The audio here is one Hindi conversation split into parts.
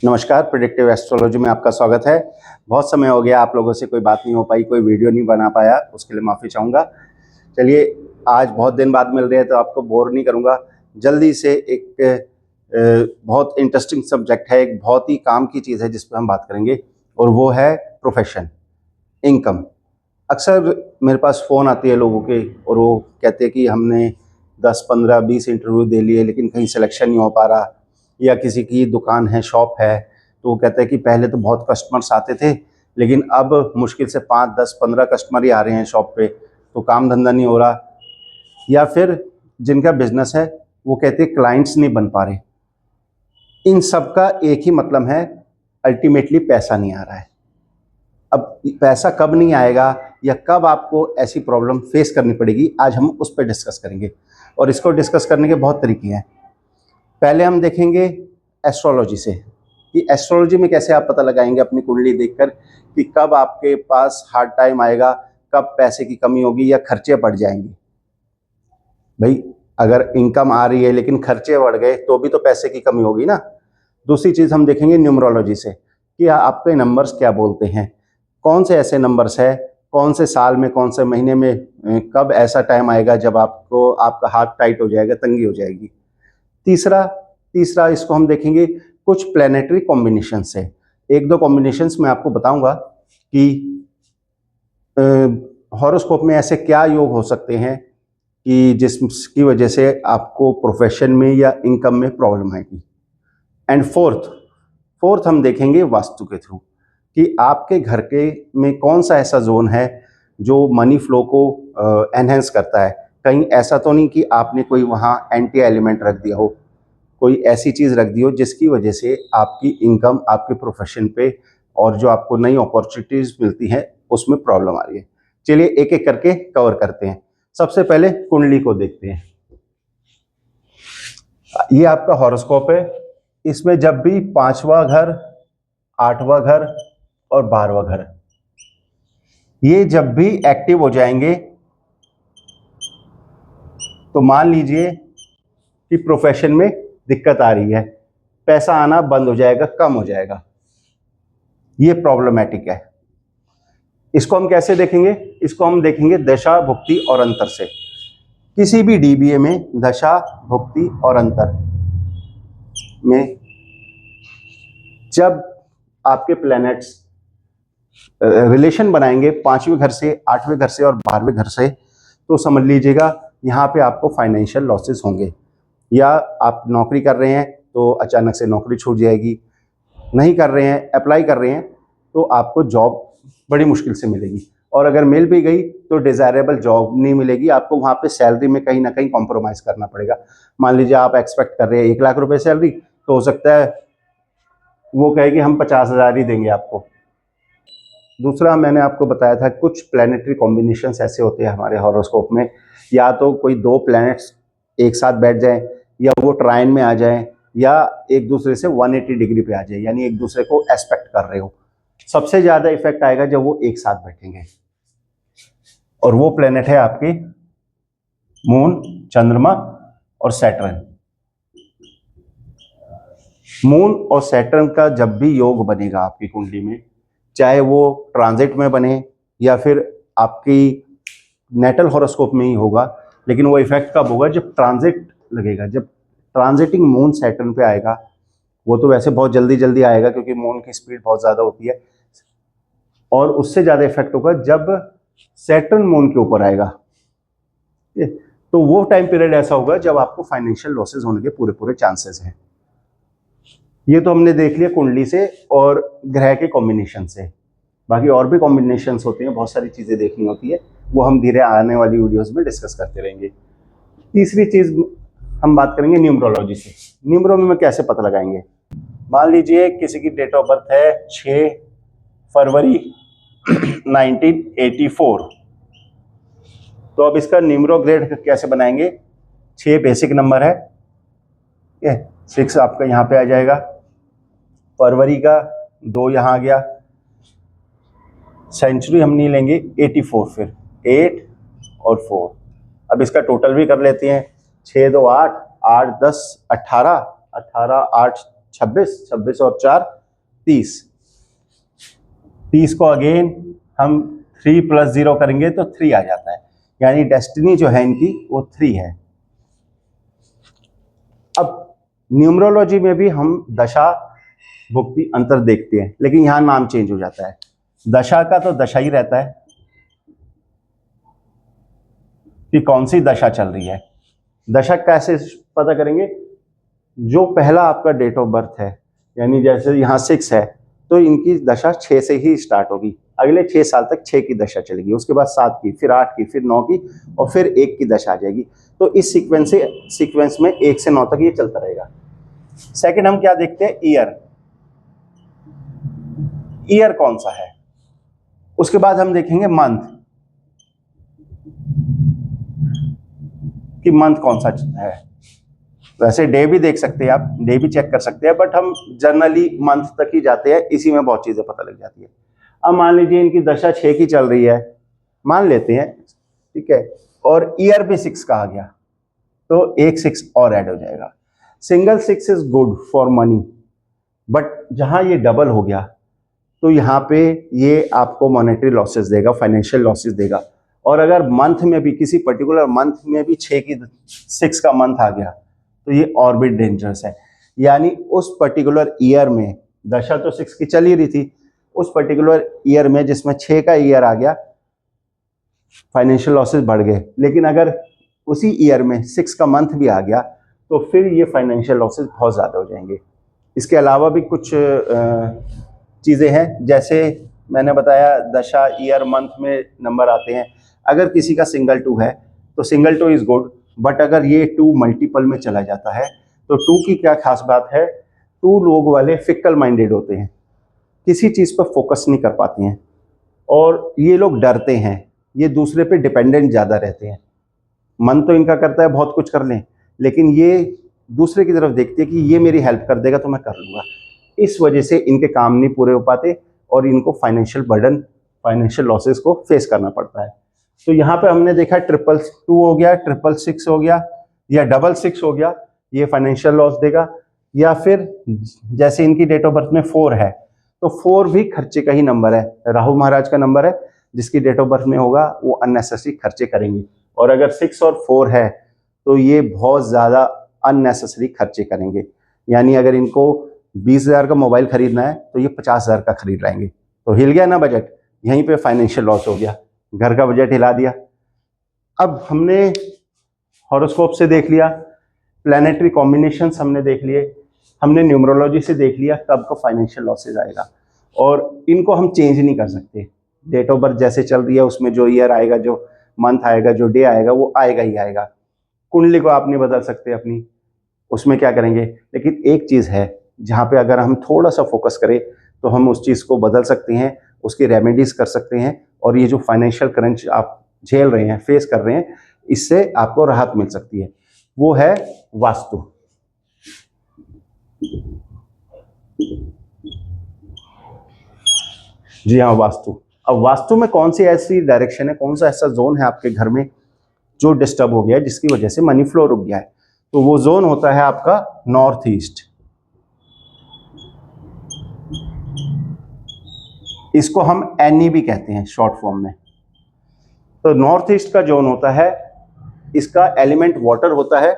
नमस्कार, प्रेडिक्टिव एस्ट्रोलॉजी में आपका स्वागत है। बहुत समय हो गया आप लोगों से कोई बात नहीं हो पाई, कोई वीडियो नहीं बना पाया, उसके लिए माफ़ी चाहूँगा। चलिए, आज बहुत दिन बाद मिल रहे हैं तो आपको बोर नहीं करूँगा। जल्दी से एक बहुत इंटरेस्टिंग सब्जेक्ट है, एक बहुत ही काम की चीज़ है जिस पर हम बात करेंगे, और वो है प्रोफेशन, इनकम। अक्सर मेरे पास फ़ोन आती है लोगों के और वो कहते हैं कि हमने 10, 15, 20 इंटरव्यू दे लिए लेकिन कहीं सिलेक्शन नहीं हो पा रहा, या किसी की दुकान है, शॉप है, तो वो कहते हैं कि पहले तो बहुत कस्टमर्स आते थे लेकिन अब मुश्किल से 5, 10, 15 कस्टमर ही आ रहे हैं शॉप पे, तो काम धंधा नहीं हो रहा। या फिर जिनका बिजनेस है वो कहते हैं क्लाइंट्स नहीं बन पा रहे। इन सब का एक ही मतलब है, अल्टीमेटली पैसा नहीं आ रहा है। अब पैसा कब नहीं आएगा या कब आपको ऐसी प्रॉब्लम फेस करनी पड़ेगी, आज हम उस पर डिस्कस करेंगे। और इसको डिस्कस करने के बहुत तरीके हैं। पहले हम देखेंगे एस्ट्रोलॉजी से कि एस्ट्रोलॉजी में कैसे आप पता लगाएंगे अपनी कुंडली देखकर कि कब आपके पास हार्ड टाइम आएगा, कब पैसे की कमी होगी या खर्चे बढ़ जाएंगे। भाई, अगर इनकम आ रही है लेकिन खर्चे बढ़ गए तो भी तो पैसे की कमी होगी ना। दूसरी चीज़ हम देखेंगे न्यूमरोलॉजी से कि आपके नंबर्स क्या बोलते हैं, कौन से ऐसे नंबर्स है, कौन से साल में, कौन से महीने में, कब ऐसा टाइम आएगा जब आपको आपका हाथ टाइट हो जाएगा, तंगी हो जाएगी। तीसरा तीसरा इसको हम देखेंगे कुछ प्लैनेटरी कॉम्बिनेशन से। एक दो कॉम्बिनेशंस मैं आपको बताऊंगा कि हॉरोस्कोप में ऐसे क्या योग हो सकते हैं कि जिसकी वजह से आपको प्रोफेशन में या इनकम में प्रॉब्लम आएगी। एंड फोर्थ हम देखेंगे वास्तु के थ्रू कि आपके घर के में कौन सा ऐसा जोन है जो मनी फ्लो को एनहेंस करता है। कहीं ऐसा तो नहीं कि आपने कोई वहाँ एंटी एलिमेंट रख दिया हो, कोई ऐसी चीज़ रख दी हो जिसकी वजह से आपकी इनकम, आपके प्रोफेशन पे और जो आपको नई अपॉर्चुनिटीज़ मिलती हैं उसमें प्रॉब्लम आ रही है। चलिए एक एक करके कवर करते हैं। सबसे पहले कुंडली को देखते हैं। ये आपका हॉरोस्कोप है। इसमें जब भी 5वां घर, 8वां घर और 12वां घर ये जब भी एक्टिव हो जाएंगे तो मान लीजिए कि प्रोफेशन में दिक्कत आ रही है, पैसा आना बंद हो जाएगा, कम हो जाएगा। ये प्रॉब्लमैटिक है। इसको हम कैसे देखेंगे? इसको हम देखेंगे दशा, भुक्ति और अंतर से। किसी भी डीबीए में दशा, भुक्ति और अंतर में जब आपके प्लैनेट्स रिलेशन बनाएंगे 5वें घर से, 8वें घर से और 12वें घर से, तो समझ लीजिएगा यहाँ पे आपको फाइनेंशियल लॉसेस होंगे। या आप नौकरी कर रहे हैं तो अचानक से नौकरी छूट जाएगी, नहीं कर रहे हैं, अप्लाई कर रहे हैं तो आपको जॉब बड़ी मुश्किल से मिलेगी, और अगर मिल भी गई तो डिज़ायरेबल जॉब नहीं मिलेगी, आपको वहाँ पे सैलरी में कहीं ना कहीं कॉम्प्रोमाइज़ करना पड़ेगा। मान लीजिए आप एक्सपेक्ट कर रहे हैं 1 लाख रुपए सैलरी, तो हो सकता है वो कहे कि हम 50,000 ही देंगे आपको। दूसरा मैंने आपको बताया था कुछ प्लैनेटरी कॉम्बिनेशंस ऐसे होते हैं हमारे हॉरोस्कोप में, या तो कोई 2 प्लैनेट्स एक साथ बैठ जाएं, या वो ट्राइन में आ जाएं, या एक दूसरे से 180 डिग्री पे आ जाए, यानी एक दूसरे को एस्पेक्ट कर रहे हो। सबसे ज़्यादा इफेक्ट आएगा जब वो एक साथ बैठेंगे, और वो प्लैनेट है आपके मून, चंद्रमा और सैटर्न। मून और सैटर्न का जब भी योग बनेगा आपकी कुंडली में, चाहे वो ट्रांजिट में बने या फिर आपकी नेटल हॉरोस्कोप में ही होगा, लेकिन वो इफेक्ट कब होगा? जब ट्रांजिट लगेगा, जब ट्रांजिटिंग मून सैटर्न पे आएगा। वो तो वैसे बहुत जल्दी जल्दी आएगा क्योंकि मून की स्पीड बहुत ज़्यादा होती है, और उससे ज़्यादा इफेक्ट होगा जब सैटर्न मून के ऊपर आएगा। तो वो टाइम पीरियड ऐसा होगा जब आपको फाइनेंशियल लॉसेज होने के पूरे पूरे चांसेस हैं। ये तो हमने देख लिया कुंडली से और ग्रह के कॉम्बिनेशन से। बाकी और भी कॉम्बिनेशंस होते हैं, बहुत सारी चीज़ें देखनी होती है, वो हम धीरे आने वाली वीडियोस में डिस्कस करते रहेंगे। तीसरी चीज़ हम बात करेंगे न्यूमरोलॉजी से। न्यूमरोलॉजी में कैसे पता लगाएंगे? मान लीजिए किसी की डेट ऑफ बर्थ है 6 फरवरी 1984, तो अब इसका न्यूमरो ग्रेड कैसे बनाएंगे? 6 बेसिक नंबर है, 6 आपका यहाँ पे आ जाएगा, फरवरी का 2 यहाँ आ गया, सेंचुरी हम नहीं लेंगे, 84, फिर 8 और 4। अब इसका टोटल भी कर लेते हैं, 6 2 8, 8 10 18, 18 8 26, 26 और 4 30, 30 को अगेन हम 3 + 0 करेंगे तो 3 आ जाता है, यानी डेस्टिनी जो है इनकी वो 3 है। अब न्यूमरोलॉजी में भी हम दशा भुक्ति अंतर देखते हैं, लेकिन यहां नाम चेंज हो जाता है। दशा का तो दशा ही रहता है कि कौन सी दशा चल रही है। दशा कैसे पता करेंगे? जो पहला आपका डेट ऑफ बर्थ है, यानी जैसे यहाँ 6 है तो इनकी दशा 6 से ही स्टार्ट होगी, अगले 6 साल तक 6 की दशा चलेगी, उसके बाद 7 की, फिर 8 की, फिर 9 की और फिर 1 की दशा आ जाएगी। तो इस सीक्वेंस में 1 से 9 तक ये चलता रहेगा। सेकंड हम क्या देखते हैं? ईयर कौन सा है। उसके बाद हम देखेंगे मंथ, कि मंथ कौन सा है। वैसे डे भी देख सकते हैं आप, डे भी चेक कर सकते हैं, बट हम जनरली मंथ तक ही जाते हैं, इसी में बहुत चीजें पता लग जाती है। अब मान लीजिए इनकी दशा 6 की चल रही है, मान लेते हैं, ठीक है, और ईयर भी 6 का आ गया तो एक 6 और ऐड हो जाएगा। Single 6 is good for money, but जहां ये डबल हो गया तो यहाँ पे ये आपको मॉनेटरी लॉसेस देगा, फाइनेंशियल लॉसेस देगा। और अगर मंथ में भी, किसी पर्टिकुलर मंथ में भी 6 का मंथ आ गया तो ये और भी डेंजरस है। यानी उस पर्टिकुलर ईयर में, दशा तो 6 की चल ही रही थी, उस पर्टिकुलर ईयर में जिसमें 6 का ईयर आ गया, फाइनेंशियल लॉसेस बढ़ गए। लेकिन अगर उसी ईयर में 6 का मंथ भी आ गया तो फिर ये फाइनेंशियल लॉसेस बहुत ज़्यादा हो जाएंगे। इसके अलावा भी कुछ चीज़ें हैं, जैसे मैंने बताया दशा, ईयर, मंथ में नंबर आते हैं। अगर किसी का सिंगल 2 है तो सिंगल 2 इज गुड, बट अगर ये 2 मल्टीपल में चला जाता है तो 2 की क्या खास बात है? 2 लोग वाले फिक्कल माइंडेड होते हैं, किसी चीज़ पर फोकस नहीं कर पाते हैं, और ये लोग डरते हैं, ये दूसरे पे डिपेंडेंट ज़्यादा रहते हैं। मन तो इनका करता है बहुत कुछ कर लें, लेकिन ये दूसरे की तरफ देखते हैं कि ये मेरी हेल्प कर देगा तो मैं कर लूँगा। इस वजह से इनके काम नहीं पूरे हो पाते और इनको फाइनेंशियल बर्डन, फाइनेंशियल लॉसेस को फेस करना पड़ता है। तो यहाँ पे हमने देखा 222 हो गया, 666 हो गया, या 666 हो गया, ये फाइनेंशियल लॉस देगा। या फिर जैसे इनकी डेट ऑफ बर्थ में 4 है तो 4 भी खर्चे का ही नंबर है, राहु महाराज का नंबर है, जिसकी डेट ऑफ बर्थ में होगा वो अननेसेसरी खर्चे करेंगे। और अगर 6 और 4 है तो ये बहुत ज़्यादा अननेसेसरी खर्चे करेंगे। यानी अगर इनको 20,000 का मोबाइल खरीदना है तो ये 50,000 का खरीद लाएंगे, तो हिल गया ना बजट, यहीं पे फाइनेंशियल लॉस हो गया, घर का बजट हिला दिया। अब हमने हॉरोस्कोप से देख लिया, प्लैनेटरी कॉम्बिनेशंस हमने देख लिए, हमने न्यूमरोलॉजी से देख लिया कब का फाइनेंशियल लॉसेज आएगा, और इनको हम चेंज नहीं कर सकते। डेट ऑफ बर्थ जैसे चल रही है उसमें जो ईयर आएगा, जो मंथ आएगा, जो डे आएगा वो आएगा ही आएगा। कुंडली को आप नहीं बदल सकते अपनी, उसमें क्या करेंगे। लेकिन एक चीज़ है जहाँ पे अगर हम थोड़ा सा फोकस करें तो हम उस चीज़ को बदल सकते हैं, उसकी रेमेडीज कर सकते हैं, और ये जो फाइनेंशियल क्रंच आप झेल रहे हैं, फेस कर रहे हैं, इससे आपको राहत मिल सकती है। वो है वास्तु। जी हाँ, वास्तु। अब वास्तु में कौन सी ऐसी डायरेक्शन है, कौन सा ऐसा जोन है आपके घर में जो डिस्टर्ब हो गया है, जिसकी वजह से मनी फ्लो रुक गया है? तो वो जोन होता है आपका नॉर्थ ईस्ट। इसको हम एनई भी कहते हैं शॉर्ट फॉर्म में। तो नॉर्थ ईस्ट का जोन होता है, इसका एलिमेंट वाटर होता है,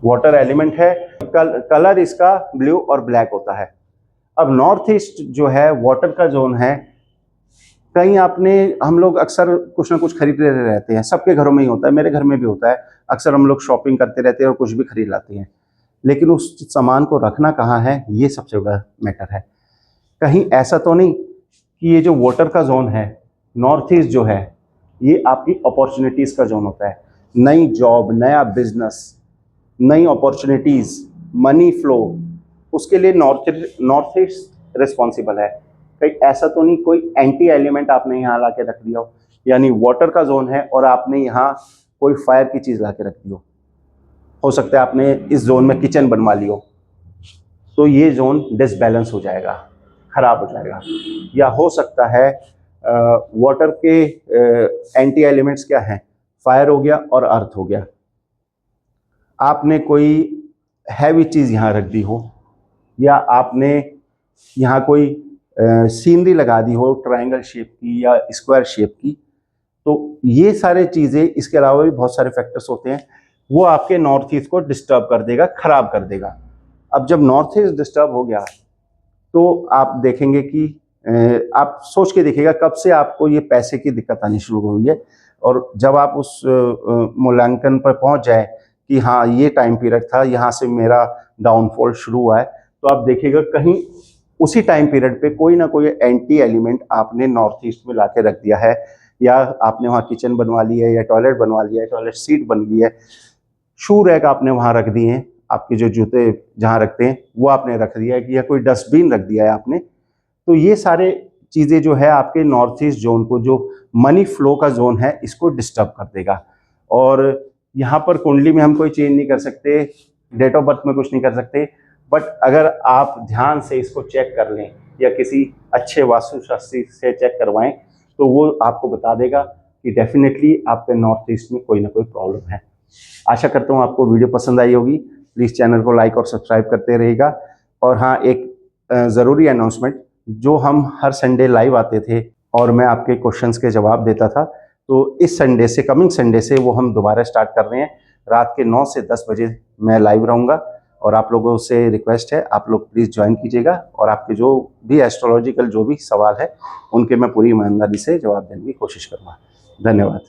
वाटर एलिमेंट है, कलर इसका ब्लू और ब्लैक होता है। अब नॉर्थ ईस्ट जो है वाटर का जोन है, कहीं आपने, हम लोग अक्सर कुछ ना कुछ खरीदते रहते हैं, सबके घरों में ही होता है, मेरे घर में भी होता है, अक्सर हम लोग शॉपिंग करते रहते हैं और कुछ भी खरीद लाते हैं, लेकिन उस सामान को रखना कहाँ है, ये सबसे बड़ा मैटर है। कहीं ऐसा तो नहीं कि ये जो वाटर का जोन है, नॉर्थ ईस्ट जो है, ये आपकी अपॉर्चुनिटीज़ का जोन होता है, नई जॉब, नया बिजनेस, नई अपॉर्चुनिटीज़, मनी फ्लो, उसके लिए नॉर्थ ईस्ट रिस्पॉन्सिबल है। कहीं ऐसा तो नहीं कोई एंटी एलिमेंट आपने यहाँ ला के रख दिया हो, यानी वाटर का जोन है और आपने यहाँ कोई फायर की चीज़ ला के रख दी हो सकता है आपने इस जोन में किचन बनवा ली हो, तो ये जोन डिसबैलेंस हो जाएगा, खराब हो जाएगा। या हो सकता है वाटर के एंटी एलिमेंट्स क्या हैं, फायर हो गया और अर्थ हो गया। आपने कोई हैवी चीज़ यहाँ रख दी हो, या आपने यहाँ कोई सीनरी लगा दी हो ट्रायंगल शेप की या स्क्वायर शेप की, तो ये सारे चीज़ें, इसके अलावा भी बहुत सारे फैक्टर्स होते हैं, वो आपके नॉर्थ ईस्ट को डिस्टर्ब कर देगा, खराब कर देगा। अब जब नॉर्थ ईस्ट डिस्टर्ब हो गया तो आप देखेंगे कि आप सोच के देखिएगा कब से आपको ये पैसे की दिक्कत आनी शुरू हुई है, और जब आप उस मूल्यांकन पर पहुंच जाए कि हाँ ये टाइम पीरियड था, यहाँ से मेरा डाउनफॉल शुरू हुआ है, तो आप देखिएगा कहीं उसी टाइम पीरियड पे कोई ना कोई एंटी एलिमेंट आपने नॉर्थ ईस्ट में ला के रख दिया है, या आपने वहाँ किचन बनवा ली है, या टॉयलेट बनवा लिया है, टॉयलेट सीट बन गई है, शू रैक आपने वहाँ रख दिए हैं, आपके जो जूते जहाँ रखते हैं वो आपने रख दिया है, कि या कोई डस्टबिन रख दिया है आपने। तो ये सारे चीज़ें जो है आपके नॉर्थ ईस्ट जोन को, जो मनी फ्लो का जोन है, इसको डिस्टर्ब कर देगा। और यहाँ पर कुंडली में हम कोई चेंज नहीं कर सकते, डेट ऑफ बर्थ में कुछ नहीं कर सकते, बट अगर आप ध्यान से इसको चेक कर लें या किसी अच्छे वास्तुशास्त्री से चेक करवाएं, तो वो आपको बता देगा कि डेफिनेटली आपके नॉर्थ ईस्ट में कोई ना कोई प्रॉब्लम है। आशा करता हूँ आपको वीडियो पसंद आई होगी। प्लीज़ चैनल को लाइक और सब्सक्राइब करते रहिएगा। और हाँ, एक ज़रूरी अनाउंसमेंट, जो हम हर संडे लाइव आते थे और मैं आपके क्वेश्चंस के जवाब देता था, तो इस संडे से, कमिंग संडे से वो हम दोबारा स्टार्ट कर रहे हैं। रात के 9 से 10 बजे मैं लाइव रहूँगा, और आप लोगों से रिक्वेस्ट है, आप लोग प्लीज़ ज्वाइन कीजिएगा, और आपके जो भी एस्ट्रोलॉजिकल जो भी सवाल है उनके मैं पूरी ईमानदारी से जवाब देने की कोशिश करूँगा। धन्यवाद।